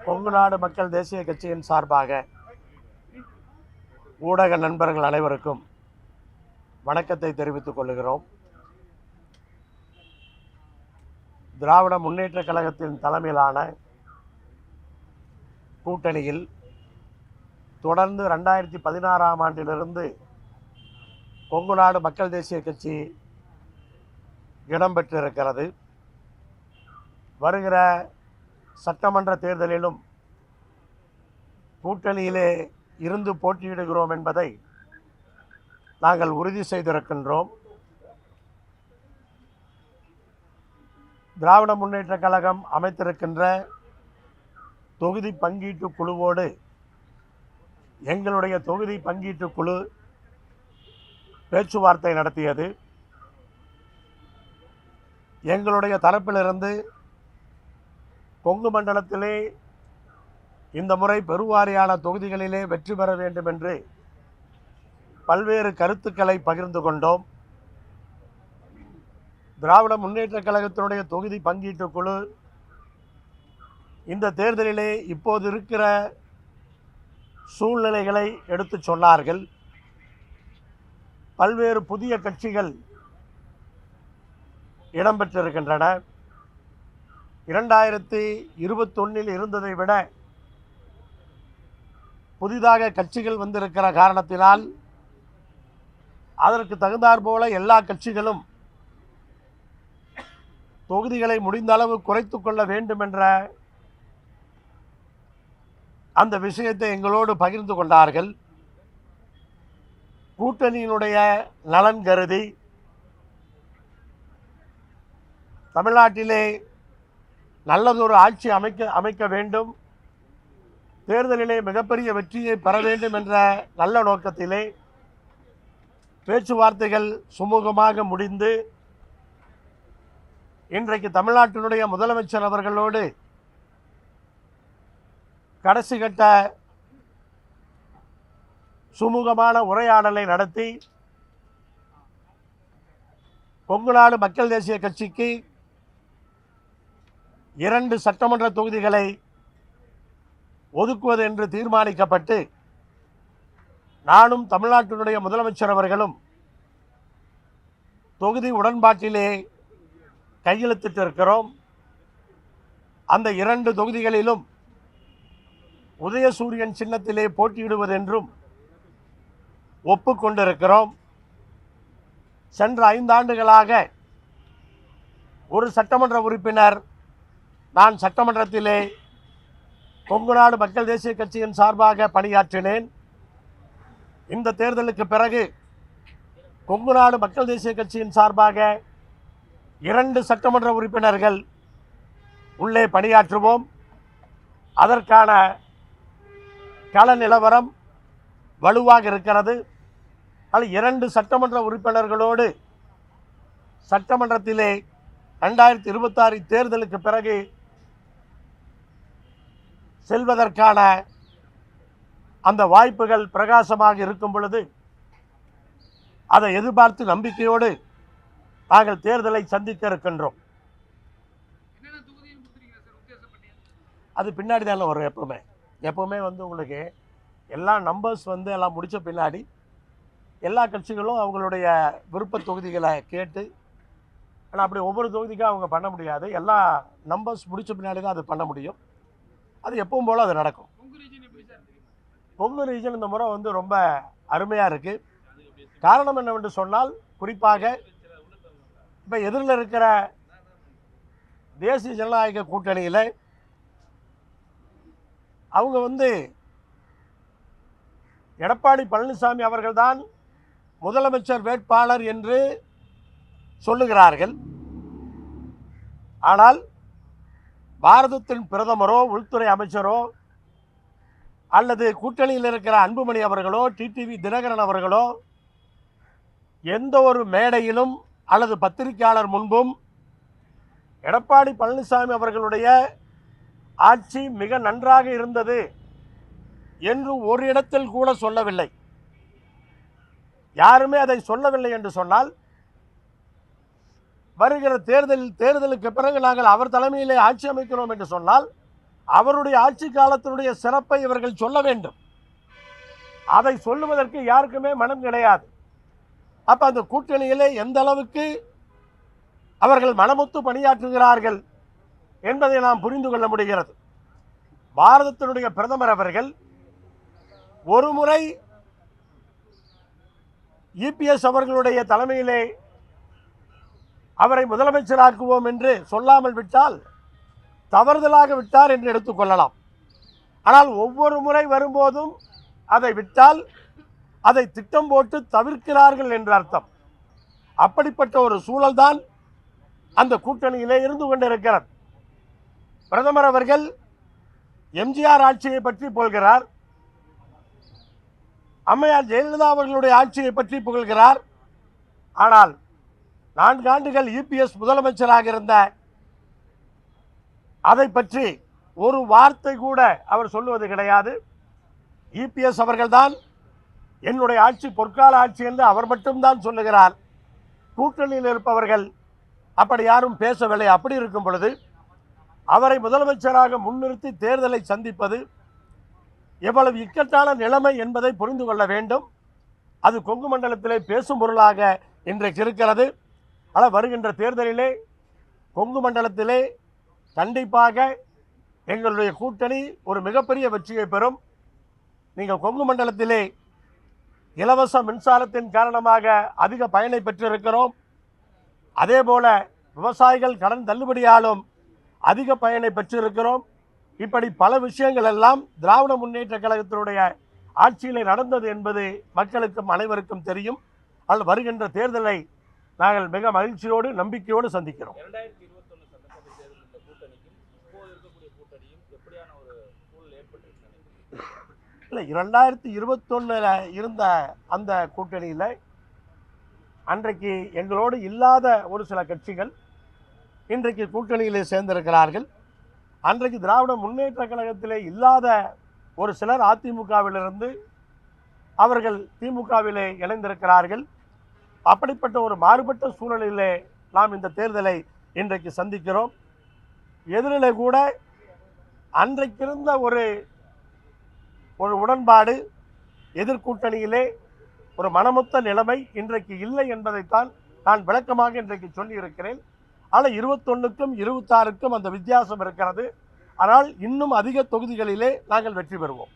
கொங்கு நாடு மக்கள் தேசிய கட்சியின் சார்பாக ஊடக நண்பர்கள் அனைவருக்கும் வணக்கத்தை தெரிவித்துக் கொள்கிறோம். திராவிட முன்னேற்ற கழகத்தின் தலைமையிலான கூட்டணியில் தொடர்ந்து 2016ஆம் ஆண்டிலிருந்து கொங்கு நாடு மக்கள் தேசிய கட்சி இடம்பெற்றிருக்கிறது. வருகிற சட்டமன்ற தேர்தலிலும் கூட்டணியிலே இருந்து போட்டியிடுகிறோம் என்பதை நாங்கள் உறுதி செய்திருக்கின்றோம். திராவிட முன்னேற்ற கழகம் அமைத்திருக்கின்ற தொகுதி பங்கீட்டு குழுவோடு எங்களுடைய தொகுதி பங்கீட்டு குழு பேச்சுவார்த்தை நடத்தியது. எங்களுடைய தரப்பிலிருந்து கொங்கு மண்டலத்திலே இந்த முறை பெருவாரியான தொகுதிகளிலே வெற்றி பெற வேண்டும் என்று பல்வேறு கருத்துக்களை பகிர்ந்து கொண்டோம். திராவிட முன்னேற்ற கழகத்தினுடைய தொகுதி பங்கீட்டு குழு இந்த தேர்தலிலே இப்போது இருக்கிற சூழ்நிலைகளை எடுத்து சொன்னார்கள். பல்வேறு புதிய கட்சிகள் இடம்பெற்றிருக்கின்றன. 2021 இருந்ததை விட புதிதாக கட்சிகள் வந்திருக்கிற காரணத்தினால் அதற்கு தகுந்தாற்போல எல்லா கட்சிகளும் தொகுதிகளை முடிந்த அளவு குறைத்து கொள்ள வேண்டும் என்ற அந்த விஷயத்தை எங்களோடு பகிர்ந்து கொண்டார்கள். கூட்டணியினுடைய நலன் கருதி தமிழ்நாட்டிலே நல்லதொரு ஆட்சி அமைக்க வேண்டும், தேர்தலிலே மிகப்பெரிய வெற்றியை பெற வேண்டும் என்ற நல்ல நோக்கத்திலே பேச்சுவார்த்தைகள் சுமூகமாக முடிந்து இன்றைக்கு தமிழ்நாட்டினுடைய முதலமைச்சர் அவர்களோடு கடைசி கட்ட சுமூகமான உரையாடலை நடத்தி கொங்கு நாடு மக்கள் தேசிய கட்சிக்கு 2 சட்டமன்ற தொகுதிகளை ஒதுக்குவது என்று தீர்மானிக்கப்பட்டு நானும் தமிழ்நாட்டினுடைய முதலமைச்சர் அவர்களும் தொகுதி உடன்பாட்டிலே கையெழுத்திட்டிருக்கிறோம். அந்த 2 தொகுதிகளிலும் உதயசூரியன் சின்னத்திலே போட்டியிடுவதென்றும் ஒப்புக்கொண்டிருக்கிறோம். சென்ற 5 ஆண்டுகளாக ஒரு சட்டமன்ற உறுப்பினர் நான் சட்டமன்றத்திலே கொங்கு நாடு மக்கள் தேசிய கட்சியின் சார்பாக பணியாற்றினேன். இந்த தேர்தலுக்கு பிறகு கொங்கு நாடு மக்கள் தேசிய கட்சியின் சார்பாக 2 சட்டமன்ற உறுப்பினர்கள் உள்ளே பணியாற்றுவோம். அதற்கான கள நிலவரம் வலுவாக இருக்கிறது. அதில் 2 சட்டமன்ற உறுப்பினர்களோடு சட்டமன்றத்திலே 2026 தேர்தலுக்கு பிறகு செல்வதற்கான அந்த வாய்ப்புகள் பிரகாசமாக இருக்கும் பொழுது அதை எதிர்பார்த்து நம்பிக்கையோடு நாங்கள் தேர்தலை சந்திக்க இருக்கின்றோம். அது பின்னாடி தானே வரும். எப்பவுமே உங்களுக்கு எல்லா நம்பர்ஸ் எல்லாம் முடித்த பின்னாடி எல்லா கட்சிகளும் அவங்களுடைய விருப்ப தொகுதிகளை கேட்டு, ஆனால் அப்படி ஒவ்வொரு தொகுதிக்கும் அவங்க பண்ண முடியாது. எல்லா நம்பர்ஸ் முடித்த பின்னாடி தான் அது பண்ண முடியும். அது எப்பவும் போல் அது நடக்கும். கொங்கு ரீஜன் இந்த முறை ரொம்ப அருமையாக இருக்குது. காரணம் என்னவென்று சொன்னால், குறிப்பாக இப்போ எதிரில் இருக்கிற தேசிய ஜனநாயக கூட்டணியில் அவங்க எடப்பாடி பழனிசாமி அவர்கள்தான் முதலமைச்சர் வேட்பாளர் என்று சொல்லுகிறார்கள். ஆனால் பாரதத்தின் பிரதமரோ உள்துறை அமைச்சரோ அல்லது கூட்டணியில் இருக்கிற அன்புமணி அவர்களோ டிடிவி தினகரன் அவர்களோ எந்த ஒரு மேடையிலும் அல்லது பத்திரிகையாளர் முன்பும் எடப்பாடி பழனிசாமி அவர்களுடைய ஆட்சி மிக நன்றாக இருந்தது என்று ஒரு இடத்தில் கூட சொல்லவில்லை. யாருமே அதை சொல்லவில்லை என்று சொன்னால், வருகிற தேர்தலுக்கு பிறகு நாங்கள் அவர் தலைமையிலே ஆட்சி அமைக்கிறோம் என்று சொன்னால் அவருடைய ஆட்சி காலத்தினுடைய சிறப்பை இவர்கள் சொல்ல வேண்டும். அதை சொல்லுவதற்கு யாருக்குமே மனம் கிடையாது. அப்ப அந்த கூட்டணியிலே எந்த அளவுக்கு அவர்கள் மனமொத்து பணியாற்றுகிறார்கள் என்பதை நாம் புரிந்து கொள்ள முடிகிறது. பாரதத்தினுடைய பிரதமர் அவர்கள் ஒரு முறை இபிஎஸ் அவர்களுடைய தலைமையிலே அவரை முதலமைச்சராக்குவோம் என்று சொல்லாமல் விட்டால் தவறுதலாக விட்டார் என்று எடுத்துக்கொள்ளலாம். ஆனால் ஒவ்வொரு முறை வரும்போதும் அதை விட்டால் அதை திட்டம் போட்டு தவிர்க்கிறார்கள் என்று அர்த்தம். அப்படிப்பட்ட ஒரு சூழல்தான் அந்த கூட்டணியிலே இருந்து கொண்டிருக்கிறது. பிரதமர் அவர்கள் எம்ஜிஆர் ஆட்சியை பற்றி புகழ்கிறார், அம்மையார் ஜெயலலிதா அவர்களுடைய ஆட்சியை பற்றி புகழ்கிறார். ஆனால் 4 ஆண்டுகள் இபிஎஸ் முதலமைச்சராக இருந்த அதை பற்றி ஒரு வார்த்தை கூட அவர் சொல்லுவது கிடையாது. இபிஎஸ் அவர்கள்தான் என்னுடைய ஆட்சி பொற்கால ஆட்சி என்று அவர் மட்டும்தான் சொல்லுகிறார். கூட்டணியில் இருப்பவர்கள் அப்படி யாரும் பேசவில்லை. அப்படி இருக்கும் பொழுது அவரை முதலமைச்சராக முன்னிறுத்தி தேர்தலை சந்திப்பது எவ்வளவு இக்கட்டான நிலைமை என்பதை புரிந்து கொள்ள வேண்டும். அது கொங்கு மண்டலத்திலே பேசும் பொருளாக இன்றைக்கு இருக்கிறது. ஆனால் வருகின்ற தேர்தலிலே கொங்கு மண்டலத்திலே கண்டிப்பாக எங்களுடைய கூட்டணி ஒரு மிகப்பெரிய வெற்றியை பெறும். நீங்கள் கொங்கு மண்டலத்திலே இலவச மின்சாரத்தின் காரணமாக அதிக பயனை பெற்றிருக்கிறோம். அதே போல விவசாயிகள் கடன் தள்ளுபடியாலும் அதிக பயனை பெற்றிருக்கிறோம். இப்படி பல விஷயங்கள் எல்லாம் திராவிட முன்னேற்ற கழகத்தினுடைய ஆட்சியிலே நடந்தது என்பது மக்களுக்கும் அனைவருக்கும் தெரியும். அதில் வருகின்ற தேர்தலை நாங்கள் மிக மகிழ்ச்சியோடு நம்பிக்கையோடு சந்திக்கிறோம். 2021 சட்டசபை தேர்தல் இந்த கூட்டணிக்கும் இப்போது இருக்கக்கூடிய கூட்டணியும் எப்படியான ஒரு சூழல் ஏற்பட்டிருக்கு? இல்லை, 2021 இருந்த அந்த கூட்டணியில் அன்றைக்கு எங்களோடு இல்லாத ஒரு சில கட்சிகள் இன்றைக்கு கூட்டணியிலே சேர்ந்திருக்கிறார்கள். அன்றைக்கு திராவிட முன்னேற்ற கழகத்திலே இல்லாத ஒரு சிலர் அதிமுகவிலிருந்து அவர்கள் திமுகவிலே இணைந்திருக்கிறார்கள். அப்படிப்பட்ட ஒரு மாறுபட்ட சூழலிலே நாம் இந்த தேர்தலை இன்றைக்கு சந்திக்கிறோம். எதிரிலே கூட அன்றைக்கிருந்த ஒரு உடன்பாடு எதிர்கூட்டணியிலே ஒரு மனமொத்த நிலைமை இன்றைக்கு இல்லை என்பதைத்தான் நான் விளக்கமாக இன்றைக்கு சொல்லியிருக்கிறேன். ஆனால் 21க்கும் 26க்கும் அந்த வித்தியாசம் இருக்கிறது. ஆனால் இன்னும் அதிக தொகுதிகளிலே நாங்கள் வெற்றி பெறுவோம்.